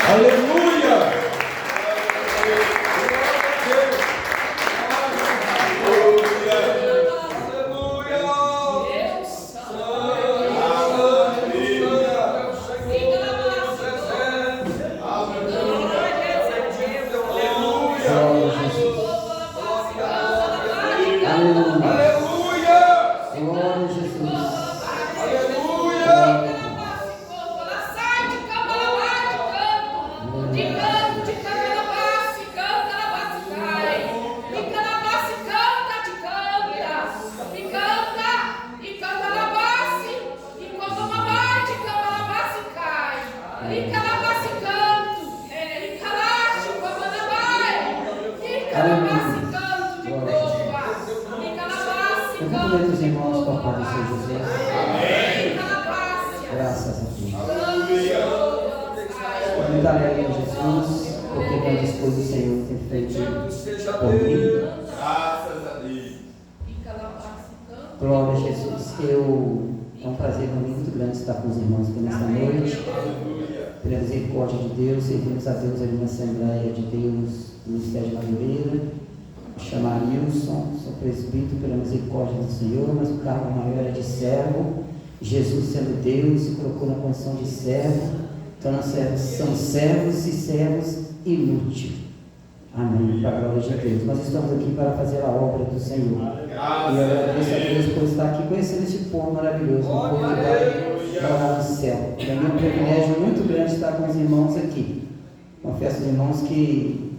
Aleluia! Glória a Jesus. É um prazer muito grande estar com os irmãos aqui nesta noite. Pela misericórdia de Deus, servimos a Deus ali na Assembleia de Deus, no Ministério de Madureira. Chamar Nilson, sou presbítero pela misericórdia do Senhor, mas o cargo maior é de servo. Jesus, sendo Deus, se colocou na condição de servo. Então nós somos servos e servos inúteis. Amém, para a glória de Deus. Nós estamos aqui para fazer a obra do Senhor. E eu agradeço a Deus por estar aqui conhecendo esse povo maravilhoso, um povo que vai morar no céu. Para mim é um privilégio muito grande estar com os irmãos aqui. Confesso aos irmãos que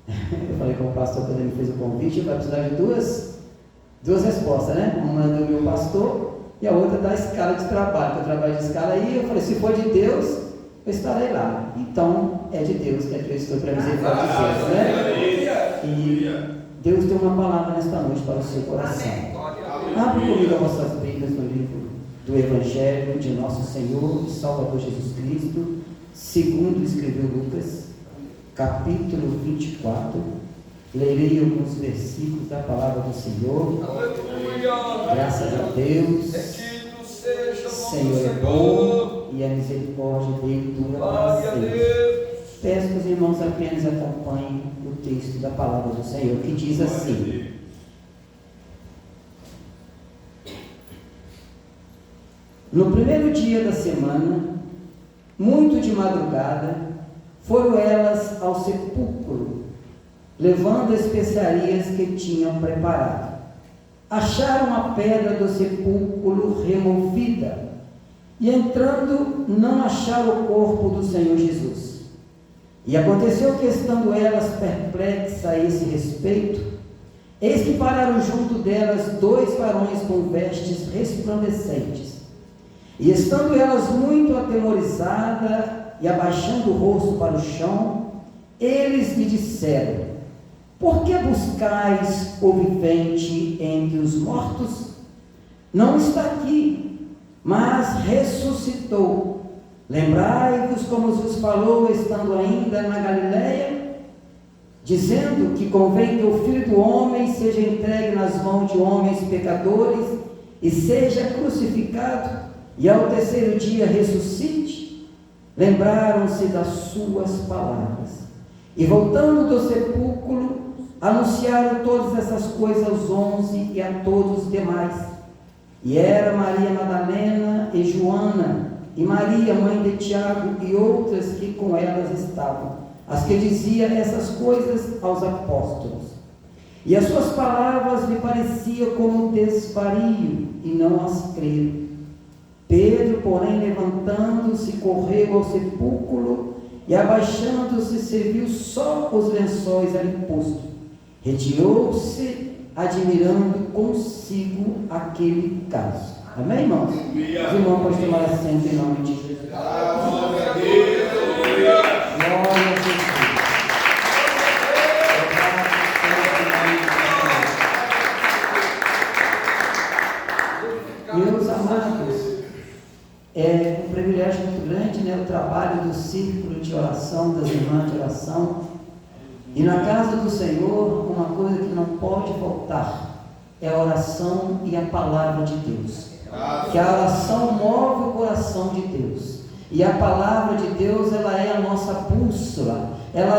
eu falei com o pastor quando ele me fez o convite, vai precisar de duas respostas, né? Uma do meu pastor e a outra da escala de trabalho, que eu trabalho de escala aí. Eu falei, se for de Deus, eu estarei lá. Então, é de Deus que aqui eu estou para misericórdia de Deus, né? E Deus tem uma palavra nesta noite para o seu coração. Abre comigo as vossas Bíblias no livro do Evangelho de nosso Senhor e Salvador Jesus Cristo, segundo escreveu Lucas, capítulo 24. Lerei alguns versículos da palavra do Senhor. Graças a Deus. Senhor é bom e a misericórdia dele dura para sempre. Peço que os irmãos apenas acompanhem o texto da palavra do Senhor, que diz assim: no primeiro dia da semana, muito de madrugada, foram elas ao sepulcro, levando especiarias que tinham preparado. Acharam a pedra do sepulcro removida, e entrando, não acharam o corpo do Senhor Jesus. E aconteceu que, estando elas perplexas a esse respeito, eis que pararam junto delas 2 varões com vestes resplandecentes. E estando elas muito atemorizadas e abaixando o rosto para o chão, eles lhe disseram: por que buscais o vivente entre os mortos? Não está aqui, mas ressuscitou. Lembrai-vos como vos falou, estando ainda na Galileia, dizendo que convém que o Filho do Homem seja entregue nas mãos de homens pecadores e seja crucificado, e ao terceiro dia ressuscite. Lembraram-se das suas palavras, e voltando do sepulcro, anunciaram todas essas coisas aos 11 e a todos os demais. E era Maria Madalena e Joana, e Maria, mãe de Tiago, e outras que com elas estavam, as que diziam essas coisas aos apóstolos. E as suas palavras lhe pareciam como desvario, e não as creram. Pedro, porém, levantando-se, correu ao sepulcro, e abaixando-se, serviu só os lençóis ali postos. Retirou-se, admirando consigo aquele caso. Amém, irmãos? Os irmãos podem tomar assento em nome de Jesus. Glória a Deus. Glória a Jesus. Meus amados, é um privilégio muito grande, né, o trabalho do círculo de oração, das irmãs de oração. E na casa do Senhor, uma coisa que não pode faltar é a oração e a palavra de Deus. Que a oração move o coração de Deus. E a palavra de Deus, ela é a nossa bússola.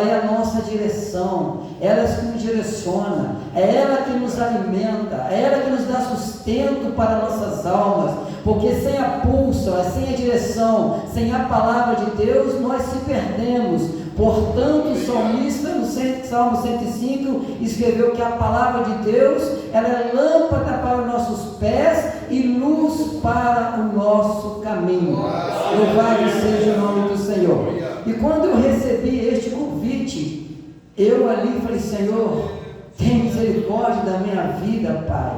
ela é a nossa direção, ela é que nos direciona, é ela que nos alimenta, é ela que nos dá sustento para nossas almas, porque sem a bússola, sem a direção, sem a palavra de Deus, nós se perdemos. Portanto, o salmista, no Salmo 105, escreveu que a palavra de Deus, ela é lâmpada para os nossos pés e luz para o nosso caminho. Louvado seja o nome do Senhor. E quando eu recebi este convite, eu ali falei: Senhor, tem misericórdia da minha vida, Pai,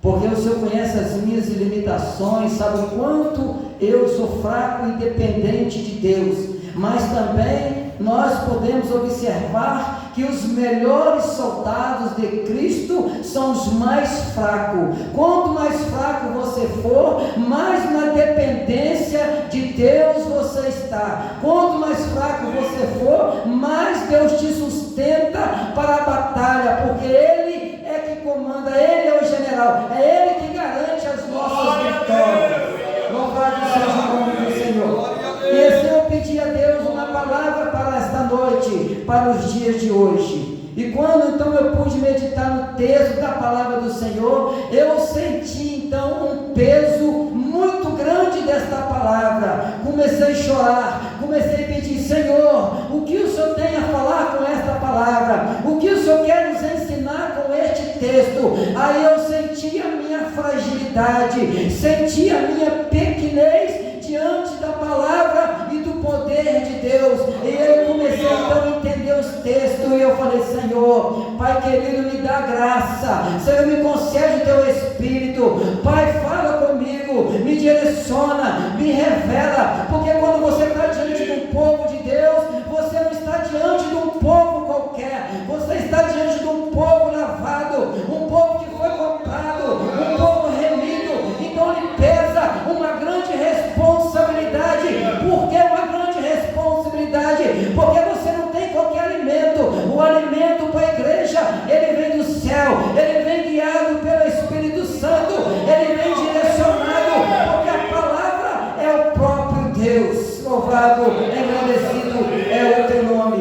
porque o Senhor conhece as minhas limitações, sabe o quanto eu sou fraco e dependente de Deus, mas também nós podemos observar que os melhores soldados de Cristo são os mais fracos. Quanto mais fraco você for, mais na dependência de Deus você está. Quanto mais fraco você for, mais Deus te sustenta para a batalha, porque Ele é que comanda, Ele é o general, é Ele que garante as nossas vitórias. Louvado seja o nome do Senhor. E assim eu pedi a Deus uma palavra para esta noite, para os dias de hoje. E quando então eu pude meditar no texto da palavra do Senhor, eu senti então um peso muito grande desta palavra. Comecei a chorar, comecei a pedir: Senhor, o que o Senhor tem a falar com esta palavra? O que o Senhor quer nos ensinar com este texto? Aí eu senti a minha fragilidade, senti a minha pequenez diante da palavra e do poder de Deus. E eu comecei então a entender os textos, e eu falei: Senhor, Pai querido, me dá graça, Senhor, me concede o teu Espírito, Pai, fala comigo, me direciona, me revela, porque quando você está diante de um povo de Deus, você não está diante de um povo qualquer, você está diante de um povo lavado, um povo que foi comprado, um povo remido. Então lhe pesa uma grande responsabilidade. Por que uma grande responsabilidade? Porque você não tem qualquer alimento. O alimento para a igreja, ele vem do céu, ele vem guiado pelo Espírito Santo, ele vem direcionado, porque a palavra é o próprio Deus. Louvado, engrandecido é o teu nome.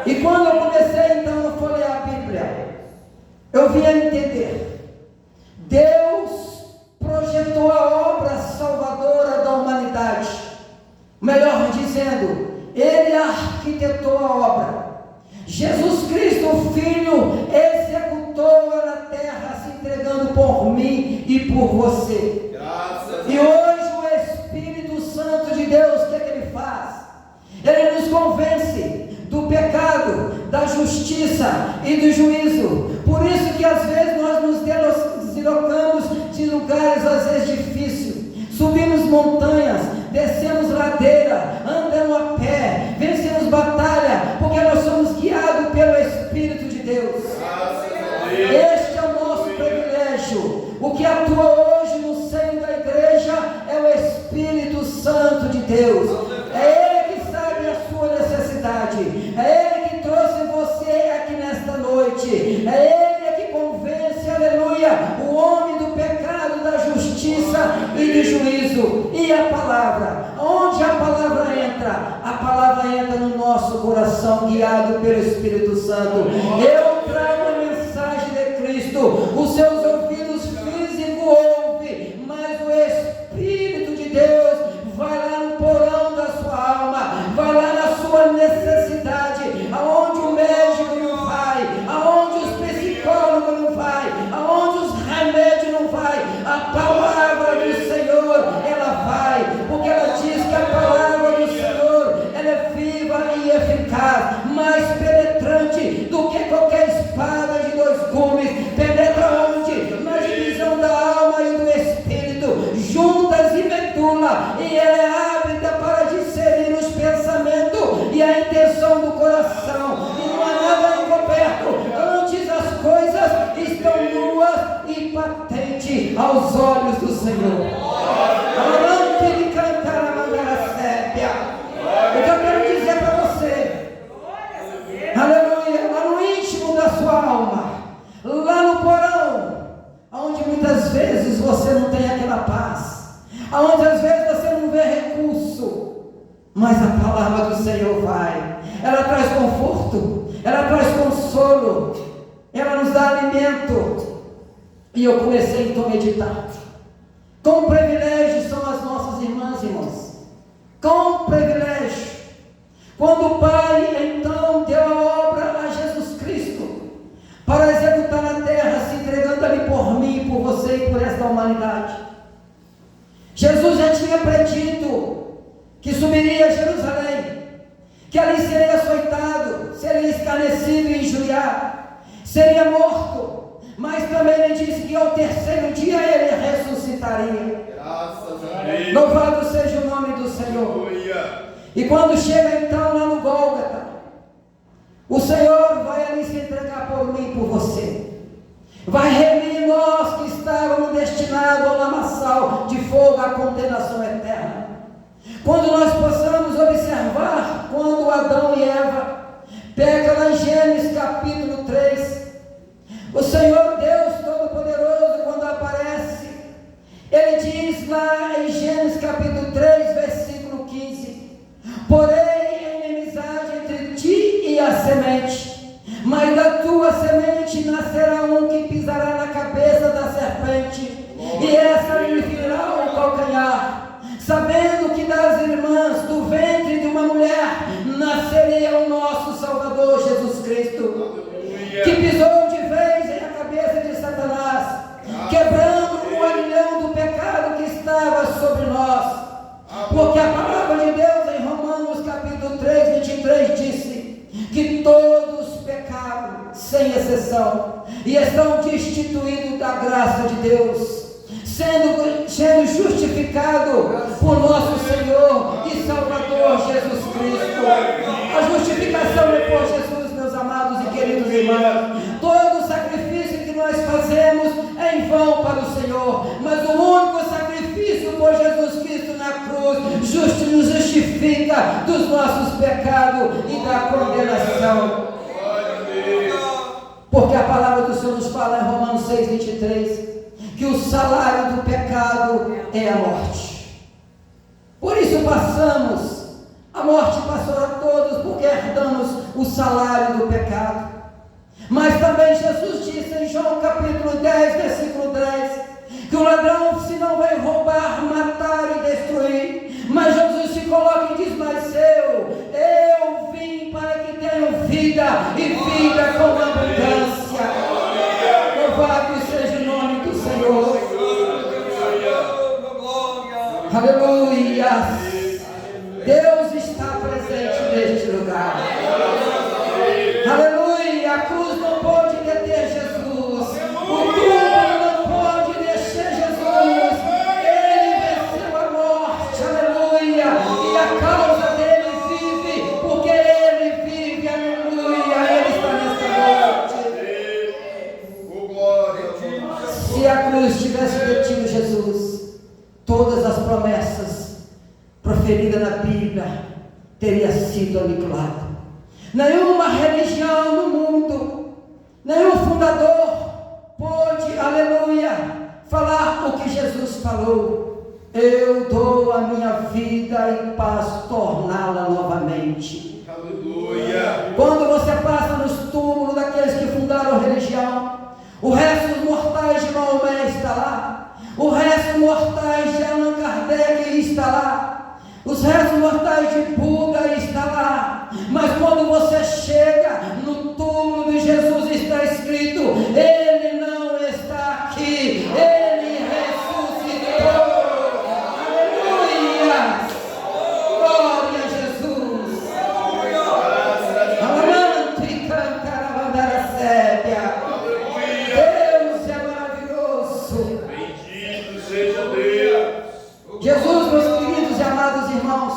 E quando eu comecei então a folhear a Bíblia, eu vim a entender: Deus projetou a obra salvadora da humanidade. Melhor dizendo, Ele arquitetou a obra. Jesus Cristo, o Filho, executou-a na terra, se entregando por mim e por você. E hoje o Espírito Santo de Deus, o que é que Ele faz? Ele nos convence do pecado, da justiça e do juízo. Por isso que às vezes nós nos deslocamos de lugares às vezes difíceis, subimos montanhas, descemos ladeira, andamos a pé, vencemos batalha, porque nós somos guiados pelo Espírito de Deus. Este é o nosso privilégio. O que atua hoje no seio da igreja é o Espírito Santo de Deus. É Ele que sabe a sua necessidade, é Ele que trouxe você aqui nesta noite, é Ele que convence, aleluia, o homem do pecado, da justiça e do juízo. E a palavra, onde a palavra entra? A palavra entra no nosso coração, guiado pelo Espírito Santo. Eu trago a mensagem de Cristo, os seus ouvidos físicos ouvem, mas o Espírito de Deus vai lá no porão da sua alma, vai lá na sua necessidade, aonde o médico não vai, aonde os psicólogos não vai, aonde os remédios não vai, a palavra do Senhor, ela vai, porque ela diz que a palavra do Senhor, ela é viva e eficaz, mais penetrante do que qualquer espada de dois gumes, penetra onde? Na divisão da alma e do espírito, juntas e medula, e ela é hábita para discernir os pensamentos e a intenção do coração, e não há nada encoberto, antes as coisas estão nuas e patentes aos olhos do Senhor. Alante de cantar a mandara sépia. O que eu quero dizer para você, aleluia, lá no íntimo da sua alma, lá no porão, onde muitas vezes você não tem aquela paz, onde às vezes você não vê recurso, mas a palavra do Senhor vai, ela traz conforto, ela traz consolo, ela nos dá alimento. E eu comecei então a meditar. Quão privilégio são as nossas irmãs e irmãos. Quão privilégio. Quando o Pai então deu a obra a Jesus Cristo para executar na terra, se entregando ali por mim, por você e por esta humanidade. Jesus já tinha predito que subiria a Jerusalém, que ali seria açoitado, seria escarnecido e injuriado, seria morto, mas também ele disse que ao terceiro dia ele ressuscitaria. Graças a Deus. Louvado seja o nome do Senhor. E quando chega então lá no Gólgota, o Senhor vai ali se entregar por mim e por você. Vai remir nós que estávamos destinados ao lamaçal de fogo, à condenação eterna. Quando nós possamos observar, quando Adão e Eva pegam lá em Gênesis capítulo 3, o Senhor Deus Todo-Poderoso, quando aparece, ele diz lá em Gênesis capítulo 3, versículo 15: porém inimizade entre ti e a semente, mas da tua semente nascerá um que pisará na cabeça da serpente, e essa lhe ferirá o calcanhar, sabendo que das irmãs do ventre de uma mulher nasceria o nosso Salvador Jesus Cristo, que pisou de vez em a cabeça de Satanás, quebrando o aguilhão do pecado que estava sobre nós. Porque a palavra de Deus em Romanos capítulo 3, 23 disse que todos pecaram, sem exceção, e estão destituídos da graça de Deus, sendo justificado por nosso Senhor e Salvador Jesus Cristo. A justificação é por Jesus, meus amados e queridos irmãos. Todo o sacrifício que nós fazemos é em vão para o Senhor, mas o único sacrifício por Jesus Cristo na cruz nos justifica dos nossos pecados e da condenação. Porque a palavra do Senhor nos fala em Romanos 6, 23, que o salário do pecado é a morte. Por isso passamos, a morte passou a todos, porque herdamos o salário do pecado. Mas também Jesus disse em João capítulo 10, versículo 10, que o ladrão se não vem roubar, matar e destruir, mas Jesus se coloca e diz: mas eu vim para que tenham vida e vida com abundância. Louvado seja o nome do Senhor. Aleluia. Deus está presente neste lugar. Aleluia. A cruz não pode deter Jesus. O túmulo não pode descer Jesus. Ele venceu a morte. Aleluia. E a causa dele vive, porque ele vive. Aleluia. Ele está nesta noite. Se a cruz tivesse detido Jesus, todas as promessas proferidas na Bíblia teria sido aniquilada. Nenhuma religião no mundo, nenhum fundador pôde, aleluia, falar o que Jesus falou: eu dou a minha vida e passo torná-la novamente. Aleluia. Quando você passa nos túmulos daqueles que fundaram a religião, o resto dos mortais de Maomé está lá, o resto dos mortais de Allan Kardec está lá, os restos mortais de Buda está lá. Mas quando você chega no túmulo de Jesus, está escrito: ele não está aqui, ele ressuscitou. Aleluia. Glória a Jesus. Alamante e cantaravandara sébia. Deus é maravilhoso. Bendito seja Deus. Jesus, meus queridos e amados irmãos,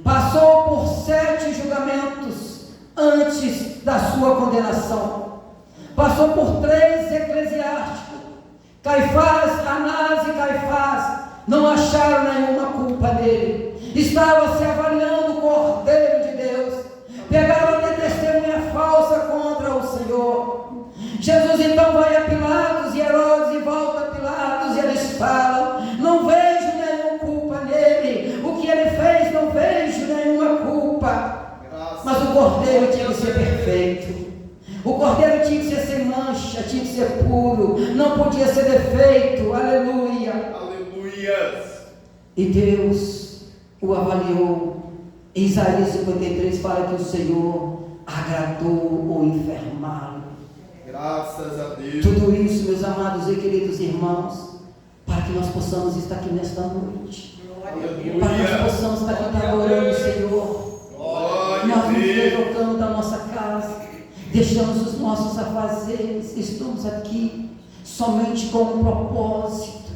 passou por 7 julgamentos antes da sua condenação. Passou por 3 eclesiásticos. Caifás, Anás e Caifás não acharam nenhuma culpa nele. Estava se avaliando o Cordeiro de Deus. Pegaram até testemunha falsa contra o Senhor. Jesus então vai a Pilatos e Herodes, e volta a Pilatos, e eles falam: não vejo nenhuma culpa nele. O que ele fez, não vejo nenhuma culpa. Mas cordeiro tinha que ser perfeito. O cordeiro tinha que ser sem mancha, tinha que ser puro, não podia ser defeito. Aleluia. Aleluia. E Deus o avaliou. Em Isaías 53 fala que o Senhor agradou o enfermá-lo. Graças a Deus. Tudo isso, meus amados e queridos irmãos, para que nós possamos estar aqui nesta noite. Aleluia. Para que nós possamos estar aqui adorando o Senhor. Nós nos deslocamos da nossa casa, deixamos os nossos afazeres, estamos aqui somente com o propósito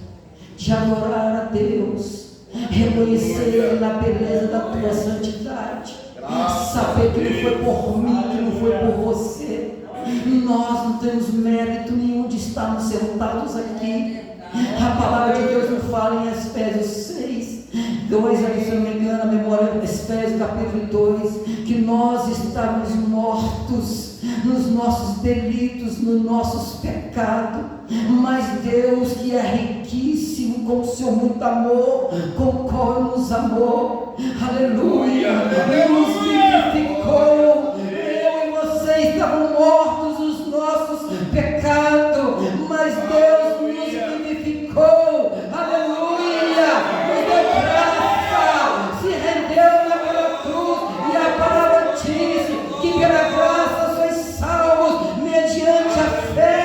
de adorar a Deus, reconhecer na beleza da tua santidade, saber que não foi por mim, que não foi por você. Nós não temos mérito nenhum de estarmos sentados aqui. A palavra de Deus nos fala em Efésios 6, 2, se não me engano, a memória, Efésios capítulo 2, que nós estávamos mortos nos nossos delitos, nos nossos pecados, mas Deus, que é riquíssimo com o seu muito amor, com o qual nos amou, aleluia, nos vivificou. Eu e você estavam mortos nos nossos pecados, mas Deus nos vivificou, aleluia, nos deu graça, se rendeu naquela cruz, e a palavra diz que pela graça sois salvos, mediante a fé.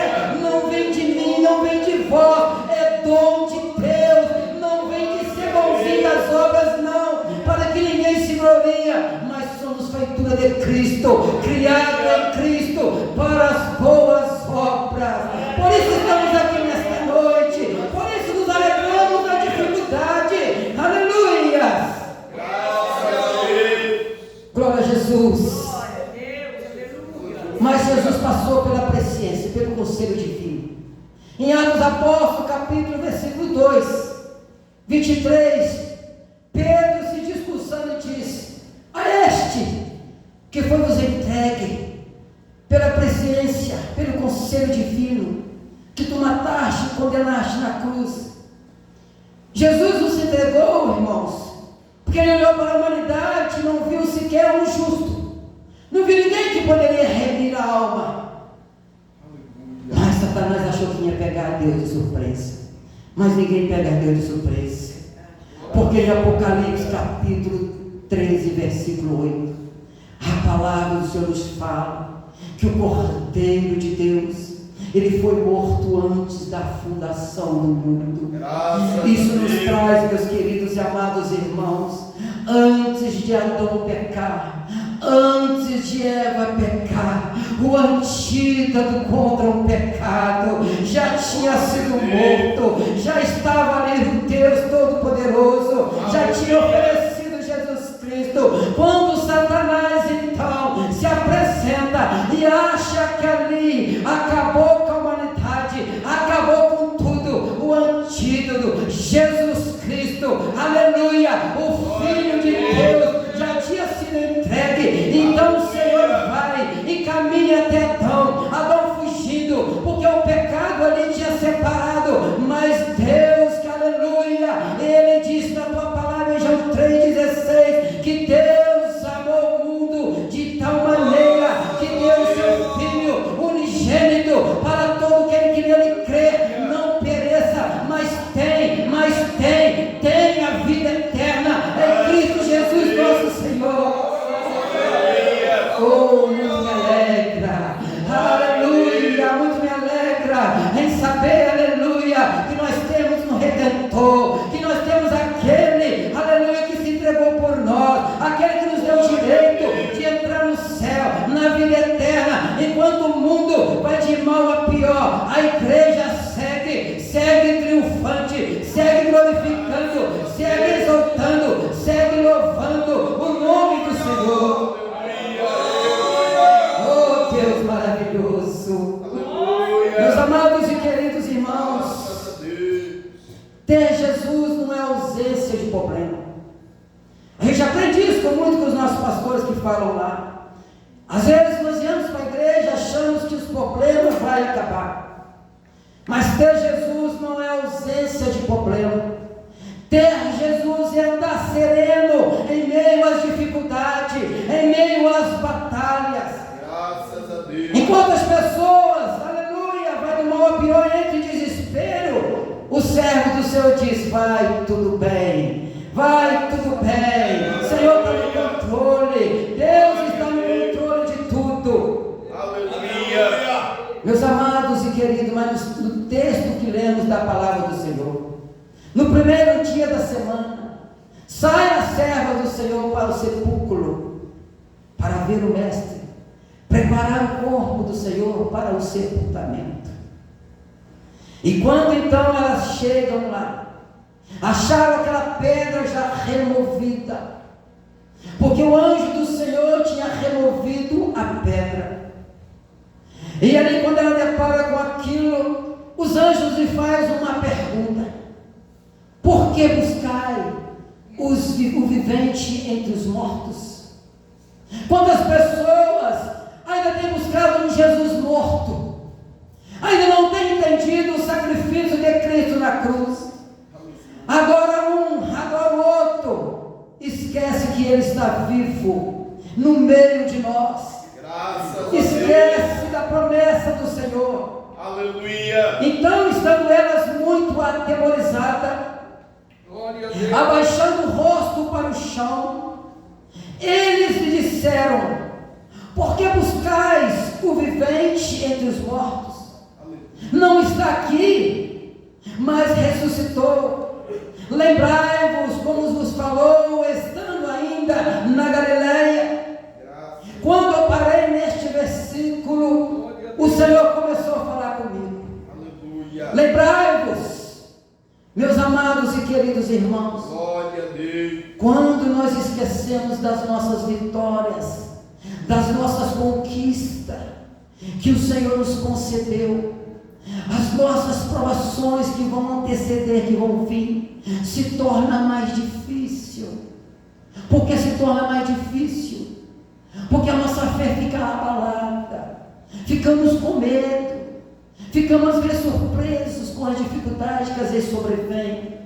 Não vem de mim, não vem de vós, é dom de Deus, não vem de ser bonzinho das obras, não, para que ninguém se gloria, mas somos feitura de Cristo, criada em Cristo para as boas obras. Por isso estamos aqui nesta noite, por isso nos alegramos na dificuldade. Aleluia! Glória a Jesus. Mas Jesus passou pela presciência, pelo conselho divino. Em Atos Apóstolos, capítulo, versículo 2, 23, Pedro se discursando diz: a este que foi-vos entregue pela presciência, pelo conselho divino, que tu mataste e condenaste na cruz. Jesus nos entregou, irmãos, porque ele olhou para a humanidade e não viu sequer um justo, não viu ninguém que poderia remir a alma. Mas Satanás achou que ia pegar Deus de surpresa, mas ninguém pega Deus de surpresa, porque em Apocalipse capítulo 13, versículo 8, a palavra do Senhor nos fala que o Cordeiro de Deus, ele foi morto antes da fundação do mundo. Isso nos traz, meus queridos e amados irmãos, antes de Adão pecar, antes de Eva pecar, o antídoto contra o pecado já tinha sido morto, já estava ali o Deus Todo-Poderoso, já tinha oferecido Jesus Cristo. Quando Satanás então se apresenta e acha que ali acabou com a humanidade, acabou com tudo, o antídoto, Jesus Cristo, aleluia, o Filho de Deus, já tinha sido entregue. Então o Senhor vai e caminha até Adão, Adão fugindo, porque o pecado ali tinha separado, mas Deus, que aleluia, ele diz na tua palavra em João 3,16, que Deus amou o mundo de tal maneira que deu o seu Filho unigênito para todo aquele que nele crê não pereça, mas tem a vida eterna em Cristo Jesus nosso Senhor. Oh, muito me alegra, aleluia, muito me alegra em saber, aleluia, que nós temos um Redentor, que nós temos aquele, aleluia, que se entregou por nós, aquele que nos deu o direito de entrar no céu, na vida eterna. Enquanto o mundo vai de mal a pior, a igreja segue triunfante, segue glorificando, segue exaltando, segue louvando o nome do Senhor. Oh, Deus maravilhoso. Meus amados e queridos irmãos, ter Jesus não é ausência de problema. A gente aprende isso muito com os nossos pastores que falam lá. Às vezes nós viemos para a igreja, achamos que os problemas vão acabar. Mas ter Jesus não é ausência de problema. Ter Jesus é andar sereno em meio às dificuldades, em meio às batalhas. Enquanto as pessoas, aleluia, vai do mal a pior, entra em desespero, o servo do Senhor diz: vai tudo bem, vai tudo bem, o Senhor está no controle, Deus está no controle de tudo. Aleluia. Meus amados e queridos, mas no texto que lemos da palavra do Senhor, no primeiro dia da semana, sai a serva do Senhor para o sepulcro, para ver o mestre, preparar o corpo do Senhor para o sepultamento. E quando então elas chegam lá, acharam aquela pedra já removida, porque o anjo do Senhor tinha removido a pedra. E ali, quando ela depara com aquilo, os anjos lhe fazem uma pergunta: por que buscai o vivente entre os mortos? Quantas pessoas ainda têm buscado um Jesus morto, ainda não têm entendido o sacrifício de Cristo na cruz? Agora um, agora o outro, esquece que Ele está vivo no meio de nós. Esquece da promessa do Senhor. Aleluia. Então, estando elas muito atemorizadas, abaixando o rosto para o chão, eles lhe disseram: por que buscais o vivente entre os mortos? Não está aqui, mas ressuscitou. Lembrai-vos como vos falou, estando ainda na Galileia. Quando eu parei neste versículo, o Senhor começou a falar comigo. Aleluia. Lembrai-vos, meus amados e queridos irmãos, Glória a Deus. quando nós esquecemos das nossas vitórias, das nossas conquistas que o Senhor nos concedeu, as nossas provações que vão anteceder, que vão vir, se torna mais difícil. Por que se torna mais difícil? Porque a nossa fé fica abalada, ficamos com medo, ficamos às vezes surpresos com as dificuldades que às vezes sobrevêm.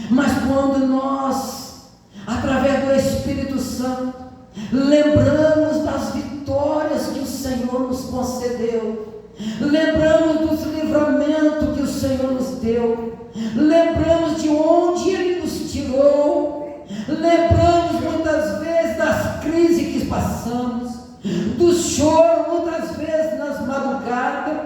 Mas quando nós, através do Espírito Santo, lembramos das vitórias que o Senhor nos concedeu, lembramos dos livramentos que o Senhor nos deu, lembramos de onde Ele nos tirou, lembramos muitas vezes das crises que passamos, do choro muitas vezes nas madrugadas,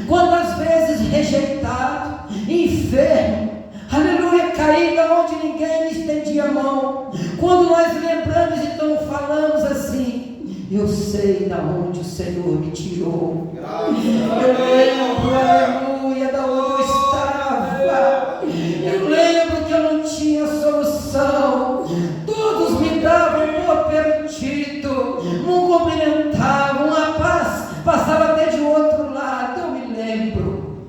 quantas vezes rejeitado, enfermo, aleluia, caída onde ninguém me estendia a mão. Quando nós lembramos, então falamos assim: eu sei da onde o Senhor me tirou, eu lembro, aleluia, da onde eu estava, eu lembro que eu não tinha solução, todos me davam por perdido, não cumprimentavam, a paz passava até de outro lado. Eu me lembro,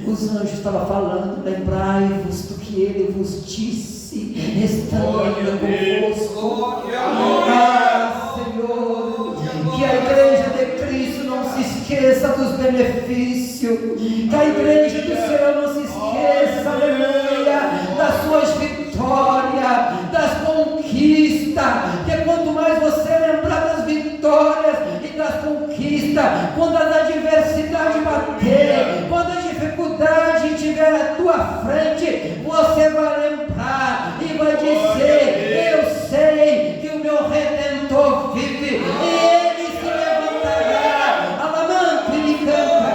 os anjos estavam falando: lembrai-vos do que Ele vos disse, estando ainda convosco. Ah, Senhor, que a igreja de Cristo não se esqueça dos benefícios, que a igreja do Senhor não se esqueça, aleluia, das suas vitórias, das conquistas, que quanto mais você lembrar das vitórias e das conquistas, quando a adversidade bater, quando a dificuldade estiver à tua frente, você vai lembrar e vai dizer: eu sei que o meu Redentor vive, e Ele se levantará, alamante e cantará.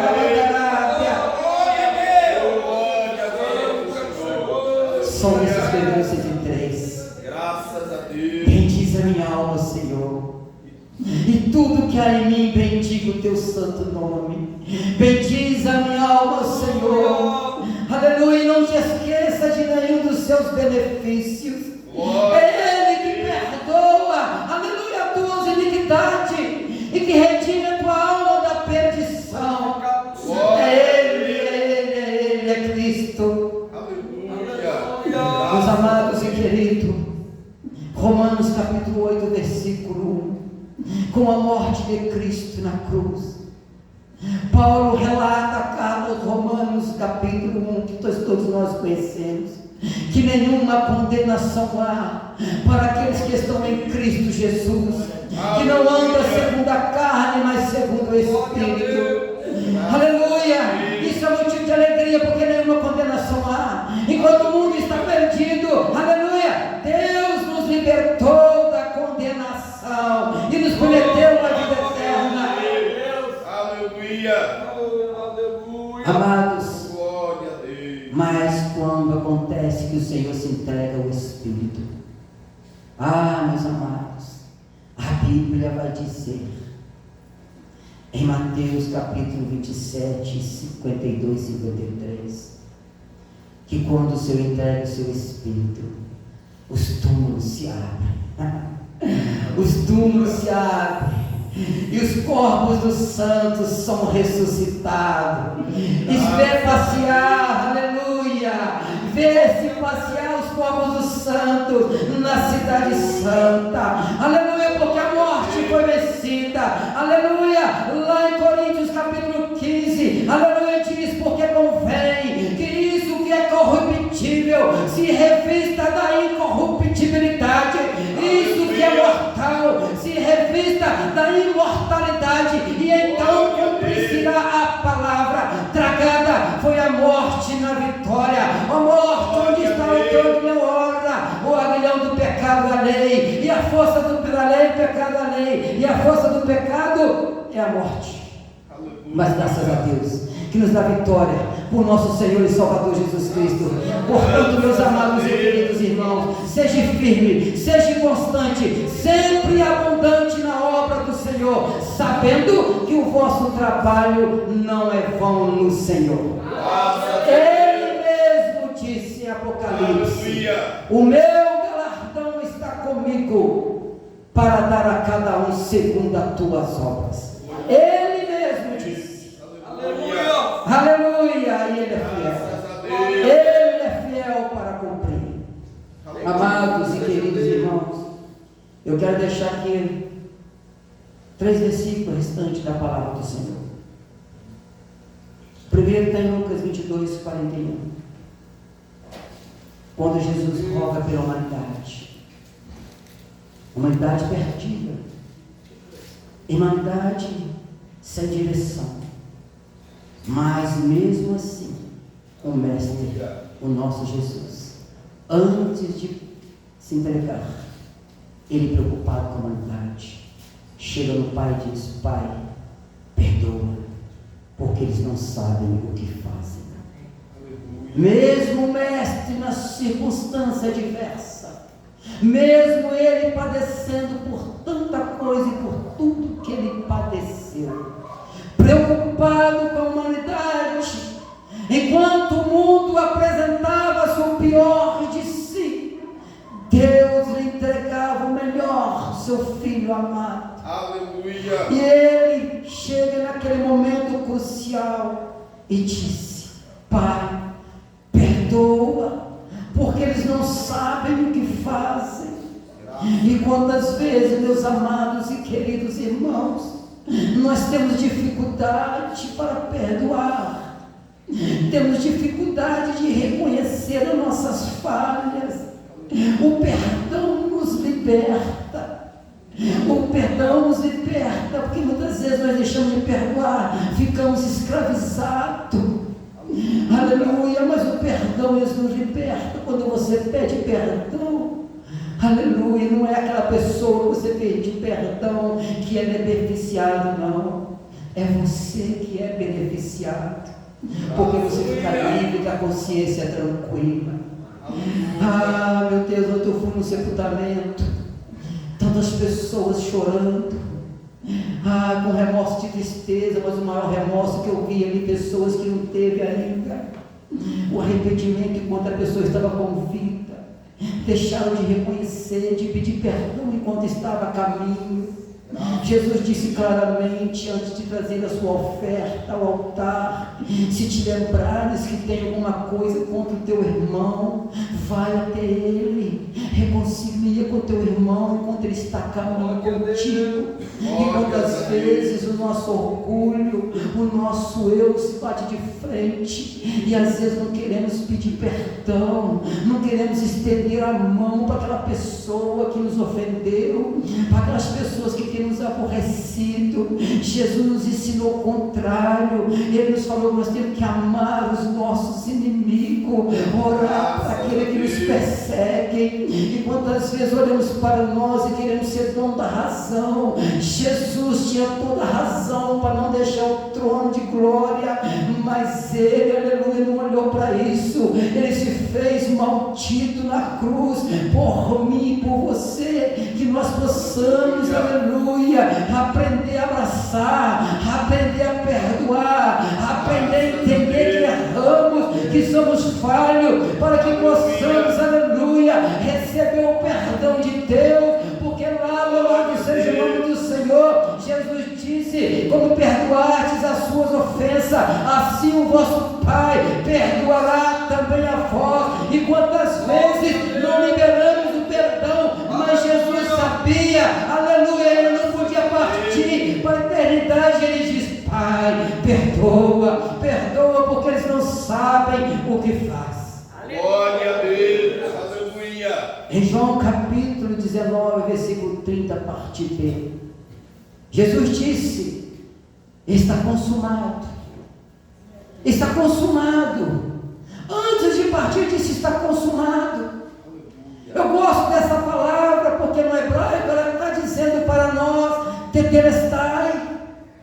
São esses versículos em 3. Graças a Deus. Bendize a minha alma, Senhor, e tudo que há em mim, bendiga o teu santo nome. Bendize a minha alma, Senhor, aleluia. Não te esqueça de nenhum dos seus benefícios. É Ele que perdoa, aleluia, a tua iniquidade e que redime a tua alma da perdição. Ele é Cristo. Aleluia. Meus amados e queridos, Romanos capítulo 8, versículo 1, com a morte de Cristo na cruz, Paulo relata a carta aos Romanos capítulo 1, que todos nós conhecemos, que nenhuma condenação há para aqueles que estão em Cristo Jesus, que não anda segundo a carne, mas segundo o Espírito. Aleluia! Isso é motivo de alegria, porque nenhuma condenação há. Enquanto o mundo está perdido, aleluia, Deus nos libertou da condenação e nos prometeu a vida eterna. Aleluia! Amados, Glória a Deus. mas quando acontece que o Senhor se entrega ao Espírito, meus amados, a Bíblia vai dizer em Mateus capítulo 27, 52 e 53, que quando o Senhor entrega o seu Espírito, os túmulos se abrem. Os túmulos se abrem e os corpos dos santos são ressuscitados. Vê passear, aleluia, vê-se passear os corpos dos santos na cidade santa, aleluia, porque a morte foi vencida, aleluia. Lá em Coríntios capítulo 15, aleluia, diz: porque convém que isso que é corruptível se revista da incorruptibilidade, isso que é mortal se revista da imortalidade, e então cumprir-se-á a palavra. Tragada foi a morte na vitória. A morte, onde está o teu aguilhão? Ora, o aguilhão do pecado, a lei, e a força da lei, pecado, a lei, e a força do pecado é a morte. Mas graças a Deus que nos dá vitória por nosso Senhor e Salvador Jesus Cristo. Portanto, meus amados e queridos irmãos, seja firme, seja constante, sempre abundante na obra do Senhor, sabendo que o vosso trabalho não é vão no Senhor. Ele mesmo disse em Apocalipse: o meu galardão está comigo para dar a cada um segundo as tuas obras. Ele mesmo disse. Aleluia, e Ele é fiel. Ele é fiel para cumprir. Amados e queridos irmãos, eu quero deixar aqui 3 versículos restantes da palavra do Senhor. Primeiro está em Lucas 22, 41. Quando Jesus roga pela humanidade perdida, humanidade sem direção. Mas mesmo assim, o Mestre, o nosso Jesus, antes de se entregar, ele preocupado com a humanidade, chega no Pai e diz: Pai, perdoa, porque eles não sabem o que fazem. Mesmo o Mestre na circunstância diversa, mesmo ele padecendo por tanta coisa e por tudo que ele padeceu, preocupado com a humanidade, enquanto o mundo apresentava-se o pior de si, Deus lhe entregava o melhor, seu Filho amado. Aleluia. E ele chega naquele momento crucial e disse: Pai, perdoa, porque eles não sabem o que fazem. E quantas vezes, meus amados e queridos irmãos, nós temos dificuldade para perdoar, temos dificuldade de reconhecer as nossas falhas. O perdão nos liberta, o perdão nos liberta, porque muitas vezes nós deixamos de perdoar, ficamos escravizados. Aleluia, mas o perdão nos liberta. Quando você pede perdão, aleluia, não é aquela pessoa que você pede perdão que é beneficiado, não, é você que é beneficiado, porque você fica livre, com a consciência tranquila. Meu Deus, ontem eu fui no sepultamento, tantas pessoas chorando, com remorso de tristeza, mas o maior remorso que eu vi ali, pessoas que não teve ainda o arrependimento enquanto a pessoa estava convicta, deixaram de reconhecer, de pedir perdão enquanto estava a caminho. Jesus disse claramente, antes de trazer a sua oferta ao altar: se te lembrares que tem alguma coisa contra o teu irmão, vai até ele, reconcilia com o teu irmão enquanto ele está caminhando contigo. E quantas vezes o nosso orgulho, o nosso eu se bate de frente, e às vezes não queremos pedir perdão, não queremos estender a mão para aquela pessoa que nos ofendeu, para aquelas pessoas que tem nos aborrecido. Jesus nos ensinou o contrário. Ele nos falou que nós temos que amar os nossos inimigos, orar para aquele que nos persegue. E quantas vezes olhamos para nós e queremos ser dono da razão. Jesus tinha toda a razão para não deixar o trono de glória, mas ele, aleluia, não olhou para isso. Ele se fez maldito na cruz por mim e por você, que nós possamos, aleluia, aprender a abraçar, aprender a perdoar, aprender a entender que erramos, que somos falhos, para que possamos, aleluia, receber o perdão de Deus, porque lá, louvado seja o nome do Senhor, Jesus disse: como perdoardes as suas ofensas, assim o vosso Pai perdoará também a vós. E quantas vezes não liberamos o perdão, mas Jesus sabia, aleluia, ele não podia partir para a eternidade. Ele diz: Pai, perdoa, perdoa, porque eles não sabem o que faz. Glória a Deus, aleluia. Em João capítulo 19, versículo 30, parte B, Jesus disse: está consumado, está consumado. Antes de partir disse: está consumado. Eu gosto dessa palavra, porque no hebraico ela está dizendo para nós tetelestai.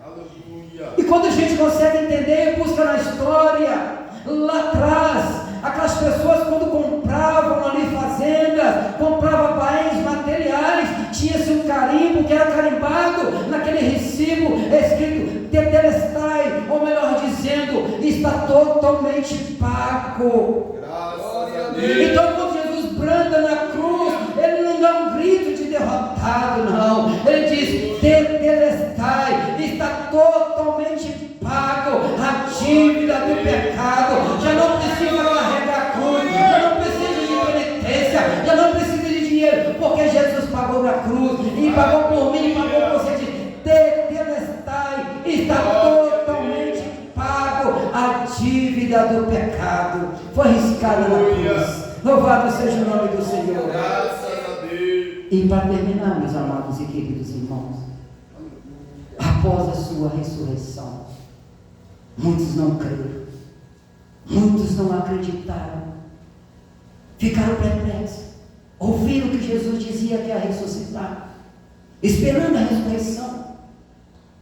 Aleluia. E quando a gente consegue entender e busca na história, lá atrás, aquelas pessoas quando compravam ali fazendas, compravam bens materiais, tinha-se um carimbo que era carimbado naquele recibo, escrito tetelestai, ou melhor dizendo, está totalmente pago. Graças a Deus. Então quando Jesus branda na cruz, ele não dá um grito de derrotado, não. Ele diz: tetelestai, está totalmente pago a dívida do pecado. Já não precisa carregar a cruz, já não precisa de penitência, já não precisa de dinheiro, porque Jesus pagou na cruz, e pagou por mim, e pagou por você. Tetelestai, está totalmente pago a dívida do pecado. Foi riscada na cruz. Louvado seja o nome do Senhor. Graças a Deus. E para terminar, meus amados e queridos irmãos, após a sua ressurreição, muitos não creram, muitos não acreditaram, ficaram perplexos, ouviram que Jesus dizia que ia ressuscitar, esperando a ressurreição,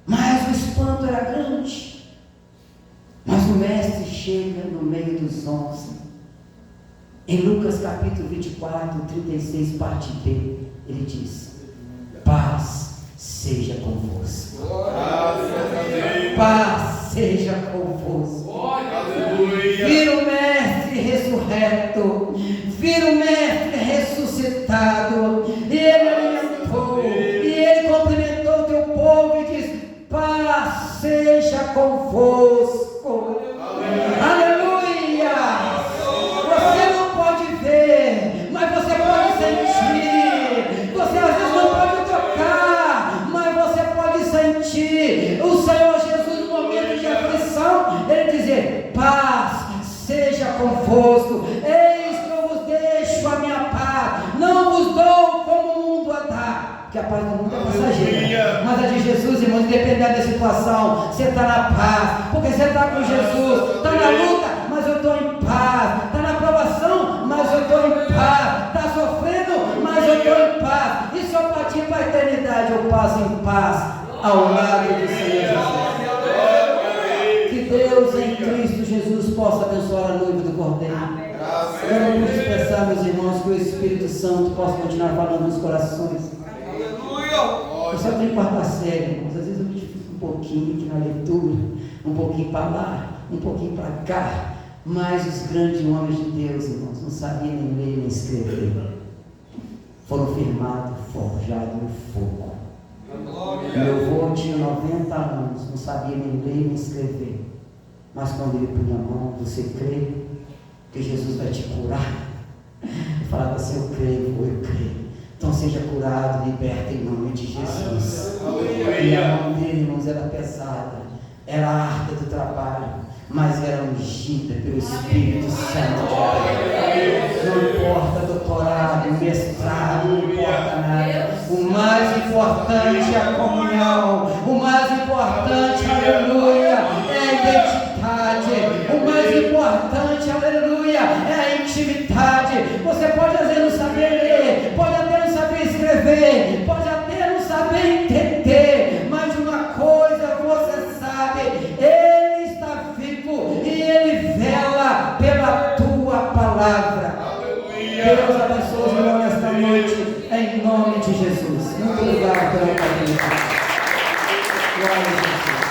mas o espanto era grande. Mas o mestre chega no meio dos 11, em Lucas capítulo 24, 36, parte B, ele diz: paz seja convosco. Paz seja convosco. Aleluia. Vira o mestre ressurreto, vira o mestre ressuscitado, e ele alimentou, e ele cumprimentou o teu povo e diz: paz seja convosco. Aleluia. Você não pode ver, mas você pode sentir. Você às vezes não pode tocar, mas você pode sentir o Senhor Jesus no momento de aflição, ele dizer: paz seja convosco, eis que eu vos deixo a minha paz, não vos dou como o mundo a dá. Porque a paz do mundo é passageira, mas a de Jesus, irmãos, independente da situação, você está na paz, porque você está com Jesus. Está na luta, mas eu estou em paz. Está na provação, mas eu estou em paz. Está sofrendo, mas eu estou em paz. E se eu partir para a eternidade, eu passo em paz ao lado do Senhor Jesus. Que Deus em Cristo Jesus possa abençoar a noiva do Cordeiro. Eu não pude expressar, meus irmãos, que o Espírito Santo possa continuar falando nos corações. Eu só tenho quarta série, irmãos. Às vezes eu me dificulto um pouquinho aqui na leitura, um pouquinho para lá, um pouquinho para cá. Mas os grandes homens de Deus, irmãos, não sabiam nem ler nem escrever. Foram firmados, forjados no fogo. Meu avô tinha 90 anos, não sabia nem ler nem escrever. Mas quando ele punha a mão: você crê que Jesus vai te curar? Eu falava assim: eu creio, eu creio. Então seja curado, liberto em nome de Jesus. E a mão dele, irmãos, era pesada, era árduo do trabalho, mas era ungida pelo Espírito Santo de Deus. Não importa doutorado, mestrado, não importa nada. O mais importante é a comunhão. O mais importante, aleluia, é a identidade. O mais importante, aleluia, é a intimidade. Você pode às vezes não saber ler, pode até não saber escrever, pode até não saber entender, mas uma coisa você sabe: Ele está vivo e Ele vela pela tua palavra. Deus abençoe os irmãos nesta noite, em nome de Jesus. Muito obrigado pela paciência. Glória a Jesus.